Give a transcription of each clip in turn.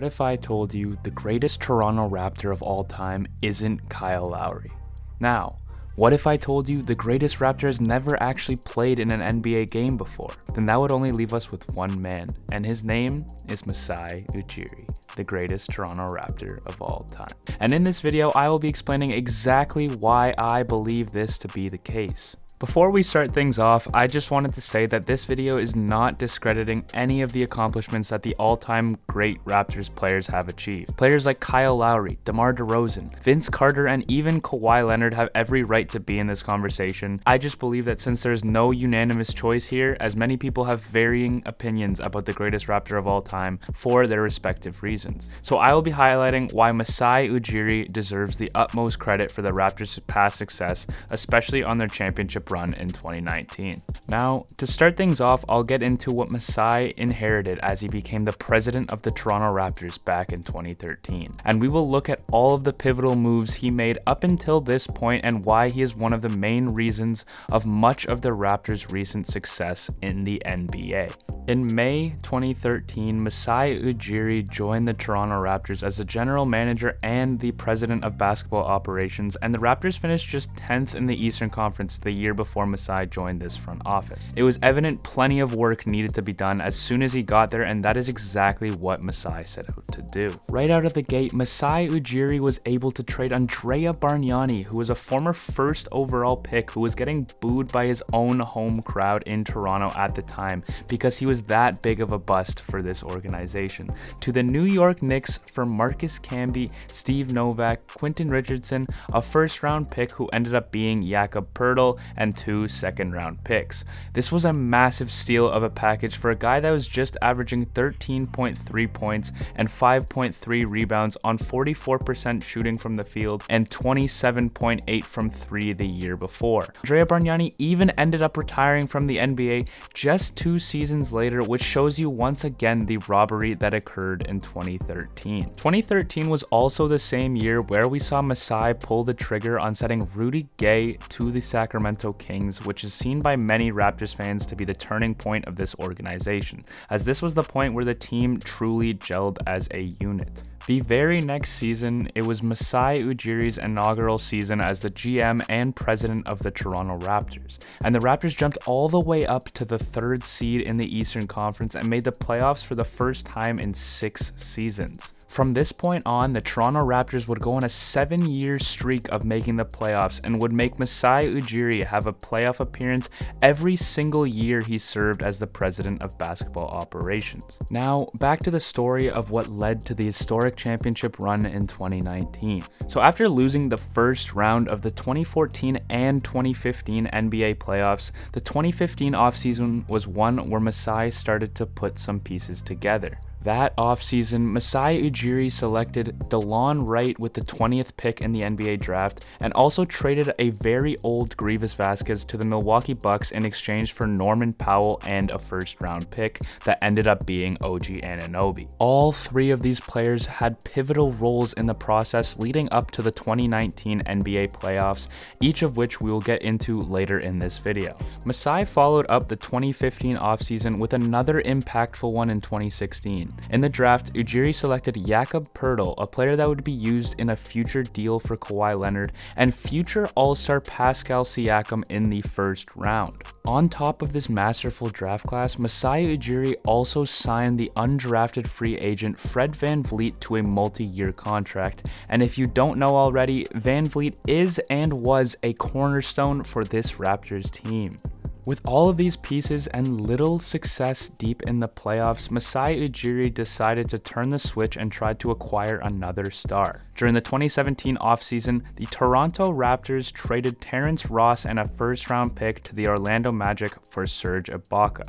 What if I told you the greatest Toronto Raptor of all time isn't Kyle Lowry? Now, what if I told you the greatest Raptor has never actually played in an NBA game before? Then that would only leave us with one man, and his name is Masai Ujiri, the greatest Toronto Raptor of all time. And in this video, I will be explaining exactly why I believe this to be the case. Before we start things off, I just wanted to say that this video is not discrediting any of the accomplishments that the all-time great Raptors players have achieved. Players like Kyle Lowry, DeMar DeRozan, Vince Carter, and even Kawhi Leonard have every right to be in this conversation. I just believe that since there's no unanimous choice here, as many people have varying opinions about the greatest Raptor of all time for their respective reasons. So I will be highlighting why Masai Ujiri deserves the utmost credit for the Raptors' past success, especially on their championship run in 2019. Now, to start things off, I'll get into what Masai inherited as he became the president of the Toronto Raptors back in 2013. And we will look at all of the pivotal moves he made up until this point and why he is one of the main reasons of much of the Raptors' recent success in the NBA. In May 2013, Masai Ujiri joined the Toronto Raptors as the general manager and the president of basketball operations, and the Raptors finished just 10th in the Eastern Conference the year before Masai joined this front office. It was evident plenty of work needed to be done as soon as he got there, and that is exactly what Masai set out to do. Right out of the gate, Masai Ujiri was able to trade Andrea Bargnani, who was a former first overall pick who was getting booed by his own home crowd in Toronto at the time because he was that big of a bust for this organization, to the New York Knicks for Marcus Camby, Steve Novak, Quentin Richardson, a first-round pick who ended up being Jakob Poeltl, and 2 second-round picks. This was a massive steal of a package for a guy that was just averaging 13.3 points and 5.3 rebounds on 44% shooting from the field and 27.8 from 3 the year before. Andrea Bargnani even ended up retiring from the NBA just 2 seasons later, which shows you once again the robbery that occurred in 2013. 2013 was also the same year where we saw Masai pull the trigger on setting Rudy Gay to the Sacramento Kings, which is seen by many Raptors fans to be the turning point of this organization, as this was the point where the team truly gelled as a unit. The very next season, it was Masai Ujiri's inaugural season as the GM and president of the Toronto Raptors, and the Raptors jumped all the way up to the 3rd seed in the Eastern Conference and made the playoffs for the first time in 6 seasons. From this point on, the Toronto Raptors would go on a 7-year streak of making the playoffs and would make Masai Ujiri have a playoff appearance every single year he served as the president of basketball operations. Now, back to the story of what led to the historic championship run in 2019. So after losing the first round of the 2014 and 2015 NBA playoffs, the 2015 offseason was one where Masai started to put some pieces together. That offseason, Masai Ujiri selected DeLon Wright with the 20th pick in the NBA draft and also traded a very old Grievous Vasquez to the Milwaukee Bucks in exchange for Norman Powell and a first-round pick that ended up being OG Anunoby. All 3 of these players had pivotal roles in the process leading up to the 2019 NBA playoffs, each of which we will get into later in this video. Masai followed up the 2015 offseason with another impactful one in 2016. In the draft, Ujiri selected Jakob Poeltl, a player that would be used in a future deal for Kawhi Leonard, and future All-Star Pascal Siakam in the first round. On top of this masterful draft class, Masai Ujiri also signed the undrafted free agent Fred VanVleet to a multi-year contract, and if you don't know already, VanVleet is and was a cornerstone for this Raptors team. With all of these pieces and little success deep in the playoffs, Masai Ujiri decided to turn the switch and tried to acquire another star. During the 2017 offseason, the Toronto Raptors traded Terrence Ross and a first-round pick to the Orlando Magic for Serge Ibaka.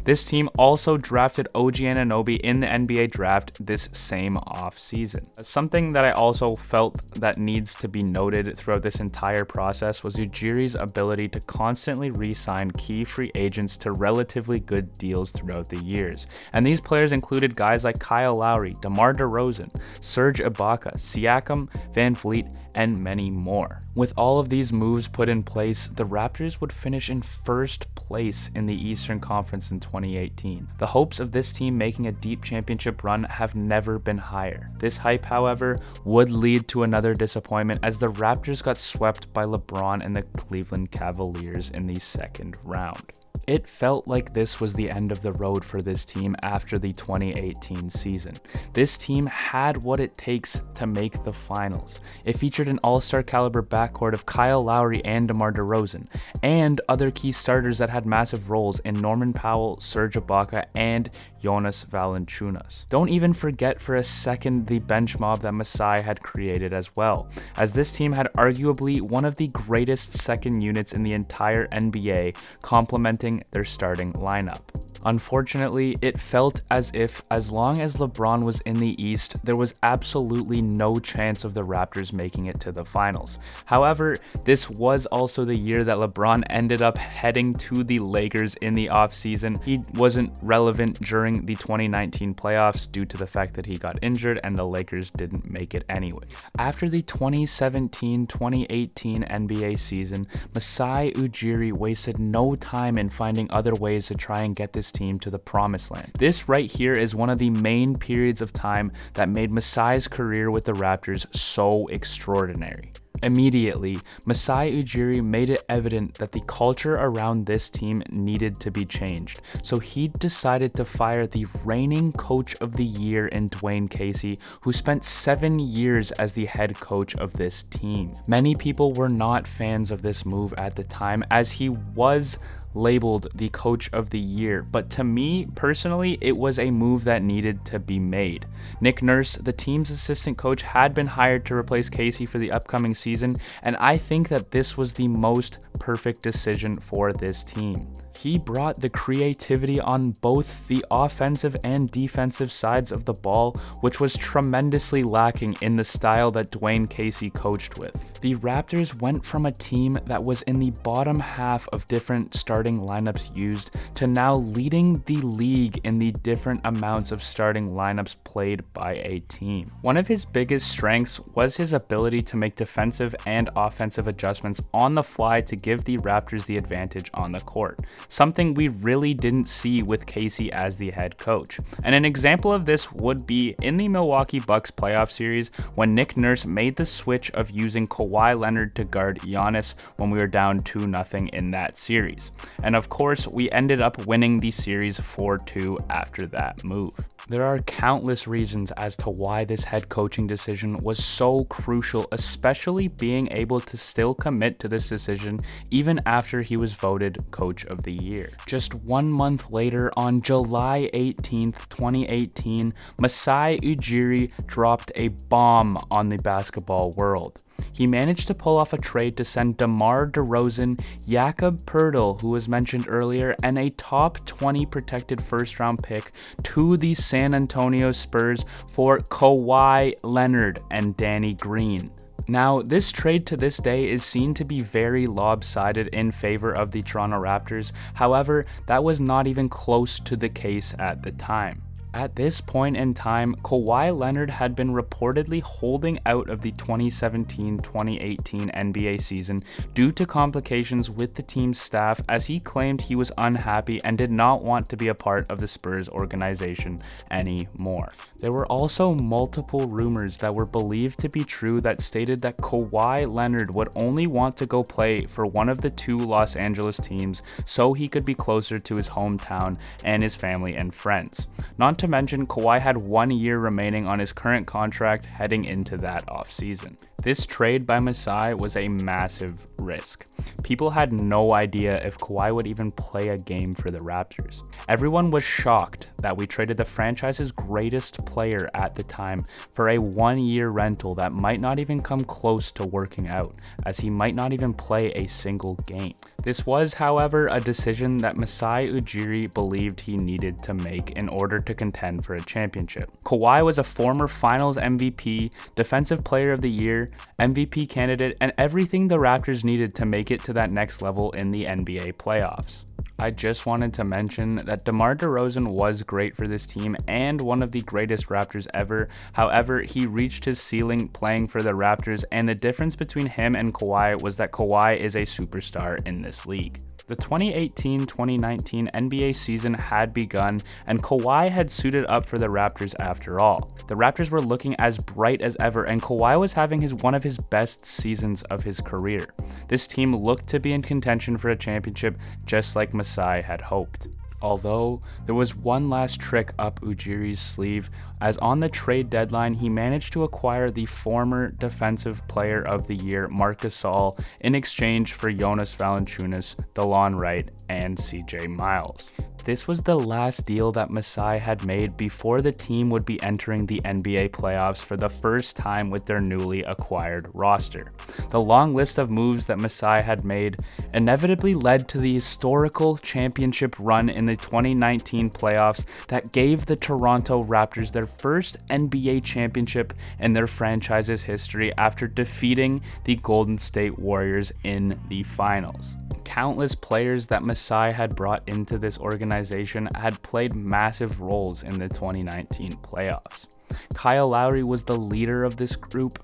This team also drafted OG Anunoby in the NBA draft this same offseason. Something that I also felt that needs to be noted throughout this entire process was Ujiri's ability to constantly re-sign key free agents to relatively good deals throughout the years, and these players included guys like Kyle Lowry, DeMar DeRozan, Serge Ibaka, Siakam, Van Vliet, and many more. With all of these moves put in place, the Raptors would finish in first place in the Eastern Conference in 2018. The hopes of this team making a deep championship run have never been higher. This hype, however, would lead to another disappointment as the Raptors got swept by LeBron and the Cleveland Cavaliers in the second round. It felt like this was the end of the road for this team after the 2018 season. This team had what it takes to make the finals. It featured an all-star caliber backcourt of Kyle Lowry and DeMar DeRozan, and other key starters that had massive roles in Norman Powell, Serge Ibaka, and Jonas Valanciunas. Don't even forget for a second the bench mob that Masai had created as well, as this team had arguably one of the greatest second units in the entire NBA, complementing their starting lineup. Unfortunately, it felt as if as long as LeBron was in the East, there was absolutely no chance of the Raptors making it to the finals. However, this was also the year that LeBron ended up heading to the Lakers in the offseason. He wasn't relevant during the 2019 playoffs due to the fact that he got injured and the Lakers didn't make it anyways. After the 2017-2018 NBA season, Masai Ujiri wasted no time in finding other ways to try and get this team to the promised land. This right here is one of the main periods of time that made Masai's career with the Raptors so extraordinary. Immediately, Masai Ujiri made it evident that the culture around this team needed to be changed, so he decided to fire the reigning coach of the year in Dwayne Casey, who spent 7 years as the head coach of this team. Many people were not fans of this move at the time, as he was labeled the coach of the year, but to me personally, it was a move that needed to be made. Nick Nurse, the team's assistant coach, had been hired to replace Casey for the upcoming season, and I think that this was the most perfect decision for this team. He brought the creativity on both the offensive and defensive sides of the ball, which was tremendously lacking in the style that Dwayne Casey coached with. The Raptors went from a team that was in the bottom half of different starting lineups used to now leading the league in the different amounts of starting lineups played by a team. One of his biggest strengths was his ability to make defensive and offensive adjustments on the fly to give the Raptors the advantage on the court, something we really didn't see with Casey as the head coach. And an example of this would be in the Milwaukee Bucks playoff series when Nick Nurse made the switch of using Kawhi Leonard to guard Giannis when we were down 2-0 in that series. And of course, we ended up winning the series 4-2 after that move. There are countless reasons as to why this head coaching decision was so crucial, especially being able to still commit to this decision even after he was voted Coach of the Year. Just 1 month later, on July 18th, 2018, Masai Ujiri dropped a bomb on the basketball world. He managed to pull off a trade to send DeMar DeRozan, Jakob Poeltl, who was mentioned earlier, and a top 20 protected first-round pick to the San Antonio Spurs for Kawhi Leonard and Danny Green. Now, this trade to this day is seen to be very lopsided in favor of the Toronto Raptors. However, that was not even close to the case at the time. At this point in time, Kawhi Leonard had been reportedly holding out of the 2017-2018 NBA season due to complications with the team's staff, as he claimed he was unhappy and did not want to be a part of the Spurs organization anymore. There were also multiple rumors that were believed to be true that stated that Kawhi Leonard would only want to go play for one of the two Los Angeles teams so he could be closer to his hometown and his family and friends. Not to mention, Kawhi had 1 year remaining on his current contract heading into that offseason. This trade by Masai was a massive risk. People had no idea if Kawhi would even play a game for the Raptors. Everyone was shocked that we traded the franchise's greatest player at the time for a 1 year rental that might not even come close to working out, as he might not even play a single game. This was, however, a decision that Masai Ujiri believed he needed to make in order to contend for a championship. Kawhi was a former Finals MVP, Defensive Player of the Year, MVP candidate, and everything the Raptors needed to make it to that next level in the NBA playoffs. I just wanted to mention that DeMar DeRozan was great for this team and one of the greatest Raptors ever. However, he reached his ceiling playing for the Raptors, and the difference between him and Kawhi was that Kawhi is a superstar in this league. The 2018-2019 NBA season had begun, and Kawhi had suited up for the Raptors after all. The Raptors were looking as bright as ever, and Kawhi was having one of his best seasons of his career. This team looked to be in contention for a championship, just like Masai had hoped. Although, there was one last trick up Ujiri's sleeve, as on the trade deadline he managed to acquire the former Defensive Player of the Year Marc Gasol in exchange for Jonas Valanciunas, DeLon Wright, and CJ Miles. This was the last deal that Masai had made before the team would be entering the NBA playoffs for the first time with their newly acquired roster. The long list of moves that Masai had made inevitably led to the historical championship run in the 2019 playoffs that gave the Toronto Raptors their first NBA championship in their franchise's history after defeating the Golden State Warriors in the finals. Countless players that Masai had brought into this organization had played massive roles in the 2019 playoffs. Kyle Lowry was the leader of this group,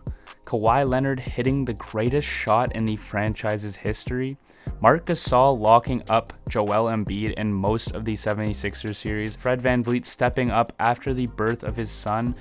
Kawhi Leonard hitting the greatest shot in the franchise's history, Marc Gasol locking up Joel Embiid in most of the 76ers series, Fred VanVleet stepping up after the birth of his son.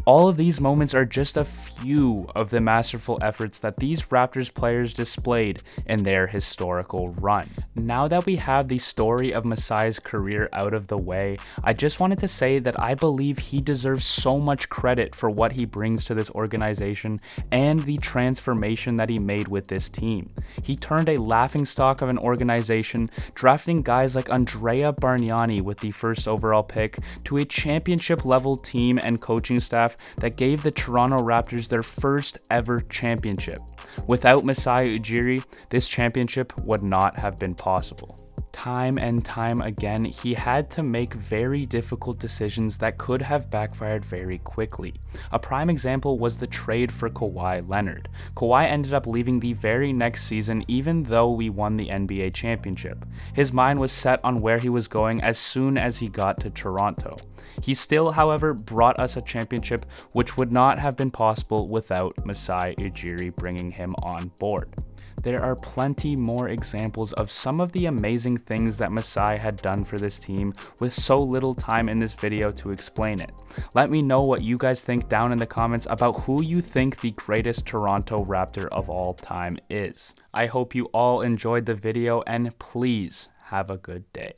All of these moments are just a few of the masterful efforts that these Raptors players displayed in their historical run. Now that we have the story of Masai's career out of the way, I just wanted to say that I believe he deserves so much credit for what he brings to this organization and the transformation that he made with this team. He turned a laughingstock of an organization, drafting guys like Andrea Bargnani with the first overall pick, to a championship level team and coaching staff that gave the Toronto Raptors their first ever championship. Without Masai Ujiri, this championship would not have been possible. Time and time again, he had to make very difficult decisions that could have backfired very quickly. A prime example was the trade for Kawhi Leonard. Kawhi ended up leaving the very next season even though we won the NBA championship. His mind was set on where he was going as soon as he got to Toronto. He still, however, brought us a championship which would not have been possible without Masai Ujiri bringing him on board. There are plenty more examples of some of the amazing things that Masai had done for this team with so little time in this video to explain it. Let me know what you guys think down in the comments about who you think the greatest Toronto Raptor of all time is. I hope you all enjoyed the video, and please have a good day.